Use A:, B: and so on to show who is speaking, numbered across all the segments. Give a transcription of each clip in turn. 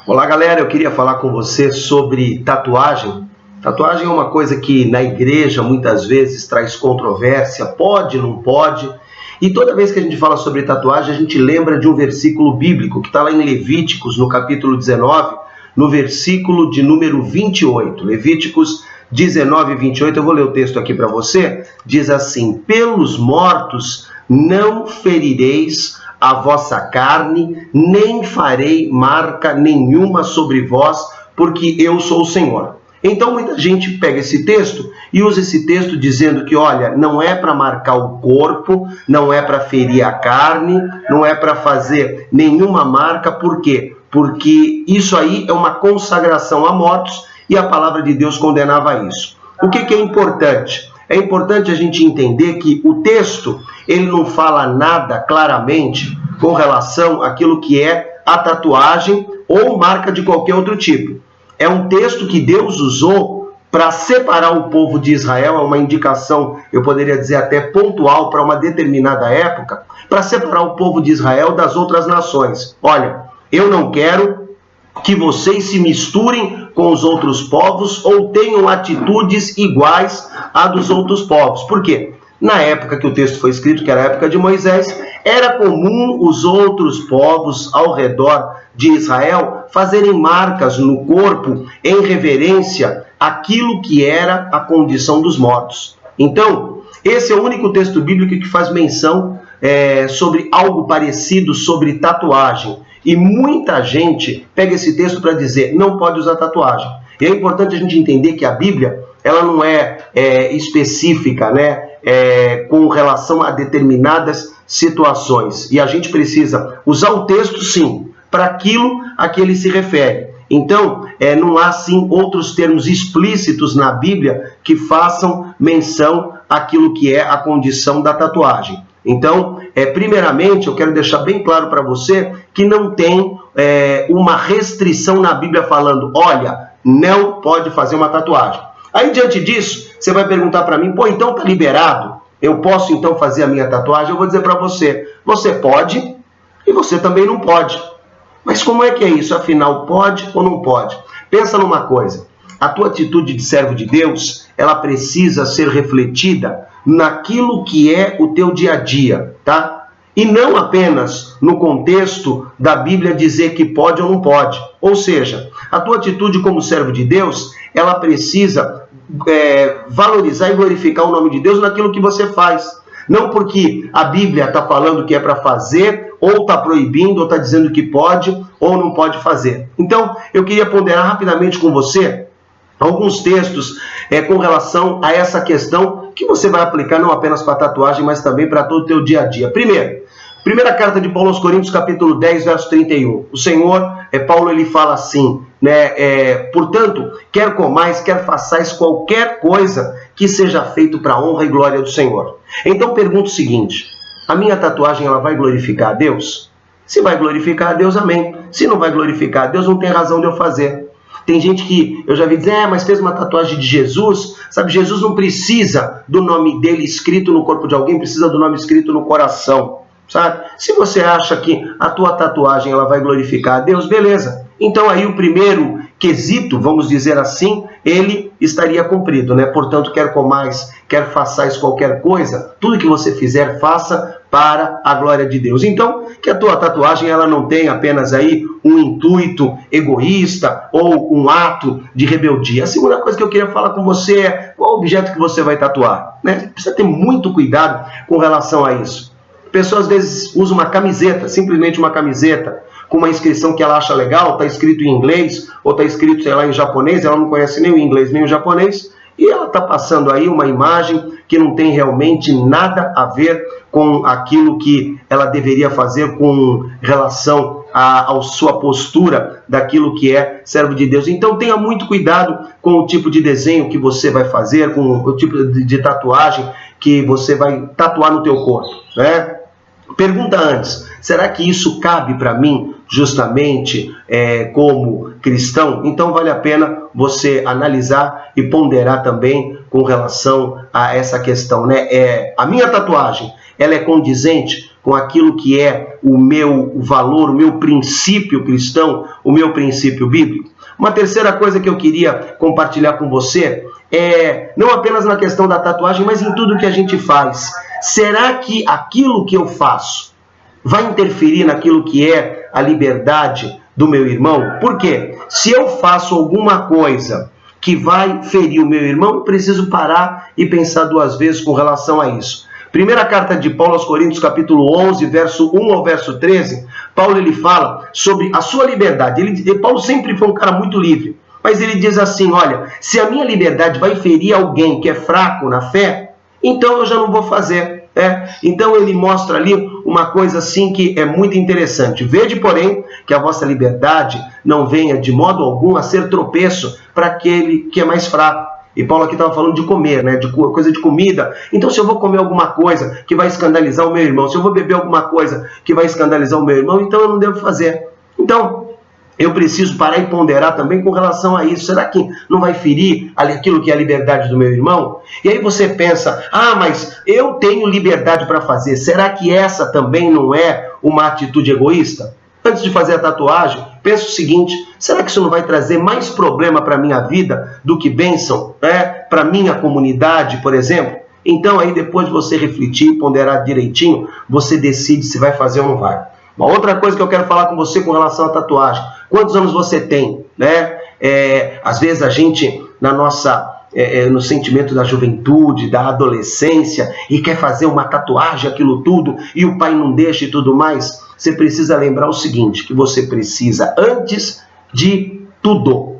A: Olá galera, eu queria falar com você sobre tatuagem. Tatuagem é uma coisa que na igreja muitas vezes traz controvérsia, pode, não pode. E toda vez que a gente fala sobre tatuagem, a gente lembra de um versículo bíblico que está lá em Levíticos, no capítulo 19, no versículo de número 28. Levíticos 19, 28, eu vou ler o texto aqui para você. Diz assim: pelos mortos não ferireis a vossa carne, nem farei marca nenhuma sobre vós, porque eu sou o Senhor. Então muita gente pega esse texto e usa esse texto dizendo que, olha, não é para marcar o corpo, não é para ferir a carne, não é para fazer nenhuma marca. Por quê? Porque isso aí é uma consagração a mortos e a palavra de Deus condenava isso. O que é importante? É importante a gente entender que o texto, ele não fala nada claramente com relação àquilo que é a tatuagem ou marca de qualquer outro tipo. É um texto que Deus usou para separar o povo de Israel, é uma indicação, eu poderia dizer até pontual para uma determinada época, para separar o povo de Israel das outras nações. Olha, eu não quero que vocês se misturem com os outros povos ou tenham atitudes iguais à dos outros povos. Por quê? Na época que o texto foi escrito, que era a época de Moisés, era comum os outros povos ao redor de Israel fazerem marcas no corpo em reverência àquilo que era a condição dos mortos. Então, esse é o único texto bíblico que faz menção sobre algo parecido, sobre tatuagem. E muita gente pega esse texto para dizer, não pode usar tatuagem. E é importante a gente entender que a Bíblia, ela não é específica, né? Com relação a determinadas situações. E a gente precisa usar o texto, sim, para aquilo a que ele se refere. Então, não há, sim, outros termos explícitos na Bíblia que façam menção àquilo que é a condição da tatuagem. Então, primeiramente, eu quero deixar bem claro para você que não tem uma restrição na Bíblia falando, olha, não pode fazer uma tatuagem. Aí, diante disso, você vai perguntar para mim, pô, então tá liberado? Eu posso, então, fazer a minha tatuagem? Eu vou dizer para você, você pode e você também não pode. Mas como é que é isso? Afinal, pode ou não pode? Pensa numa coisa, a tua atitude de servo de Deus, ela precisa ser refletida naquilo que é o teu dia a dia, tá? E não apenas no contexto da Bíblia dizer que pode ou não pode. Ou seja, a tua atitude como servo de Deus, ela precisa valorizar e glorificar o nome de Deus naquilo que você faz. Não porque a Bíblia está falando que é para fazer, ou está proibindo, ou está dizendo que pode ou não pode fazer. Então, eu queria ponderar rapidamente com você alguns textos com relação a essa questão que você vai aplicar não apenas para a tatuagem, mas também para todo o teu dia a dia. Primeira carta de Paulo aos Coríntios, capítulo 10, verso 31. O Senhor, Paulo, ele fala assim, né? Portanto, quer comais, quer façais qualquer coisa que seja feito para a honra e glória do Senhor. Então, pergunto o seguinte, a minha tatuagem, ela vai glorificar a Deus? Se vai glorificar a Deus, amém. Se não vai glorificar a Deus, não tem razão de eu fazer. Tem gente que eu já vi dizer, mas fez uma tatuagem de Jesus. Sabe, Jesus não precisa do nome dele escrito no corpo de alguém, precisa do nome escrito no coração. Sabe? Se você acha que a tua tatuagem ela vai glorificar a Deus, beleza. Então aí o primeiro quesito, vamos dizer assim, ele estaria cumprido, né? Portanto, quer comais, quer façais qualquer coisa, tudo que você fizer, faça para a glória de Deus. Então, que a tua tatuagem ela não tenha apenas aí um intuito egoísta ou um ato de rebeldia. A segunda coisa que eu queria falar com você é qual objeto que você vai tatuar, né? Precisa ter muito cuidado com relação a isso. A pessoa às vezes usa uma camiseta, simplesmente uma camiseta, com uma inscrição que ela acha legal, está escrito em inglês, ou está escrito, sei lá, em japonês, ela não conhece nem o inglês nem o japonês, e ela está passando aí uma imagem que não tem realmente nada a ver com aquilo que ela deveria fazer com relação à sua postura daquilo que é servo de Deus. Então tenha muito cuidado com o tipo de desenho que você vai fazer, com o tipo de tatuagem que você vai tatuar no teu corpo, né? Pergunta antes, será que isso cabe para mim justamente como cristão? Então vale a pena você analisar e ponderar também com relação a essa questão, né? A minha tatuagem, ela é condizente com com aquilo que é o meu valor, o meu princípio cristão, o meu princípio bíblico? Uma terceira coisa que eu queria compartilhar com você é, não apenas na questão da tatuagem, mas em tudo que a gente faz. Será que aquilo que eu faço vai interferir naquilo que é a liberdade do meu irmão? Por quê? Se eu faço alguma coisa que vai ferir o meu irmão, eu preciso parar e pensar duas vezes com relação a isso. Primeira carta de Paulo aos Coríntios, capítulo 11, verso 1 ao verso 13, Paulo ele fala sobre a sua liberdade. Paulo sempre foi um cara muito livre, mas ele diz assim, olha, se a minha liberdade vai ferir alguém que é fraco na fé, então eu já não vou fazer. Então ele mostra ali uma coisa assim que é muito interessante. Vede, porém, que a vossa liberdade não venha de modo algum a ser tropeço para aquele que é mais fraco. E Paulo aqui estava falando de comer, né? De coisa de comida. Então, se eu vou comer alguma coisa que vai escandalizar o meu irmão, se eu vou beber alguma coisa que vai escandalizar o meu irmão, então eu não devo fazer. Então, eu preciso parar e ponderar também com relação a isso. Será que não vai ferir aquilo que é a liberdade do meu irmão? E aí você pensa, mas eu tenho liberdade para fazer. Será que essa também não é uma atitude egoísta? Antes de fazer a tatuagem, penso o seguinte, será que isso não vai trazer mais problema para a minha vida do que bênção, para a minha comunidade, por exemplo? Então aí depois de você refletir, ponderar direitinho, você decide se vai fazer ou não vai. Uma outra coisa que eu quero falar com você com relação à tatuagem, quantos anos você tem? Às vezes a gente, no sentimento da juventude, da adolescência, e quer fazer uma tatuagem, aquilo tudo, e o pai não deixa e tudo mais. Você precisa lembrar o seguinte, que você precisa, antes de tudo,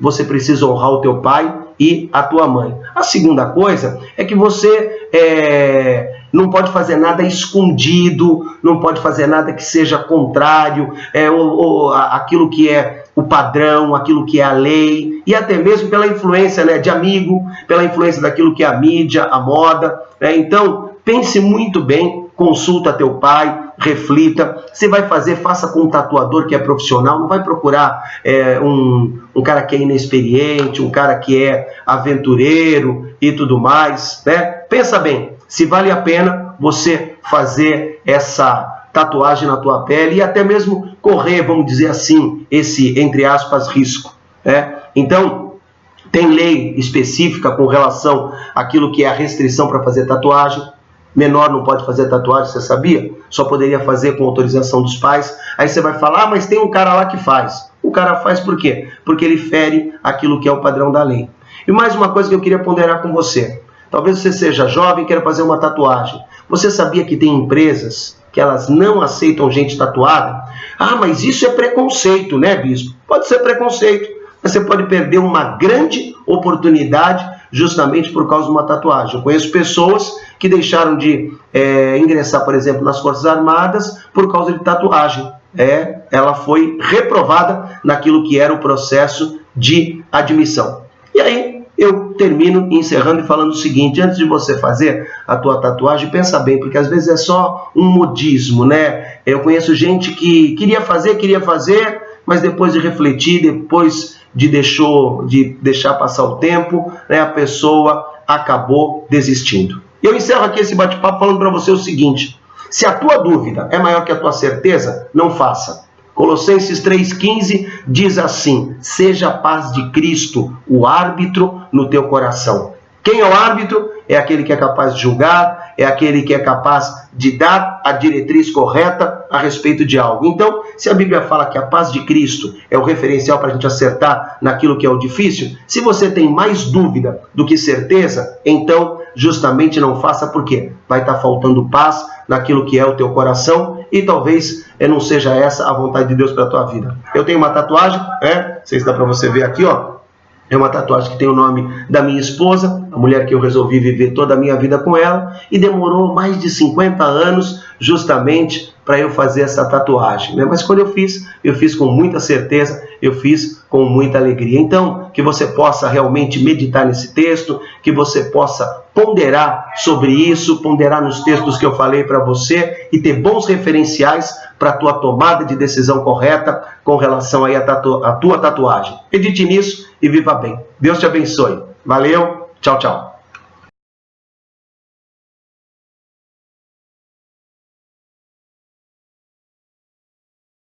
A: você precisa honrar o teu pai e a tua mãe. A segunda coisa é que você não pode fazer nada escondido, não pode fazer nada que seja contrário, aquilo que é o padrão, aquilo que é a lei, e até mesmo pela influência de amigo, pela influência daquilo que é a mídia, a moda. Então, pense muito bem, consulta teu pai, reflita. Se vai fazer, faça com um tatuador que é profissional, não vai procurar um cara que é inexperiente, um cara que é aventureiro e tudo mais. Pensa bem, se vale a pena você fazer essa tatuagem na tua pele e até mesmo correr, vamos dizer assim, esse, entre aspas, risco. Então, tem lei específica com relação àquilo que é a restrição para fazer tatuagem. Menor não pode fazer tatuagem, você sabia? Só poderia fazer com autorização dos pais. Aí você vai falar, mas tem um cara lá que faz. O cara faz por quê? Porque ele fere aquilo que é o padrão da lei. E mais uma coisa que eu queria ponderar com você. Talvez você seja jovem e queira fazer uma tatuagem. Você sabia que tem empresas que elas não aceitam gente tatuada? Mas isso é preconceito, né, bispo? Pode ser preconceito. Você pode perder uma grande oportunidade justamente por causa de uma tatuagem. Eu conheço pessoas que deixaram de ingressar, por exemplo, nas Forças Armadas por causa de tatuagem. Ela foi reprovada naquilo que era o processo de admissão. E aí eu termino encerrando e falando o seguinte, antes de você fazer a tua tatuagem, pensa bem, porque às vezes é só um modismo, né? Eu conheço gente que queria fazer, mas depois de refletir, depois de deixar passar o tempo, a pessoa acabou desistindo. E eu encerro aqui esse bate-papo falando para você o seguinte, se a tua dúvida é maior que a tua certeza, não faça. Colossenses 3,15 diz assim, seja a paz de Cristo o árbitro no teu coração. Quem é o árbitro? É aquele que é capaz de julgar, é aquele que é capaz de dar a diretriz correta a respeito de algo. Então, se a Bíblia fala que a paz de Cristo é o referencial para a gente acertar naquilo que é o difícil, se você tem mais dúvida do que certeza, então justamente não faça, porque vai estar faltando paz naquilo que é o teu coração e talvez não seja essa a vontade de Deus para a tua vida. Eu tenho uma tatuagem, não sei se dá para você ver aqui, ó. É uma tatuagem que tem o nome da minha esposa, a mulher que eu resolvi viver toda a minha vida com ela, e demorou mais de 50 anos justamente para eu fazer essa tatuagem. Mas quando eu fiz com muita certeza, eu fiz com muita alegria. Então, que você possa realmente meditar nesse texto, que você possa ponderar sobre isso, ponderar nos textos que eu falei para você e ter bons referenciais para a tua tomada de decisão correta com relação aí à tua tatuagem. Medite nisso e viva bem. Deus te abençoe. Valeu, tchau, tchau.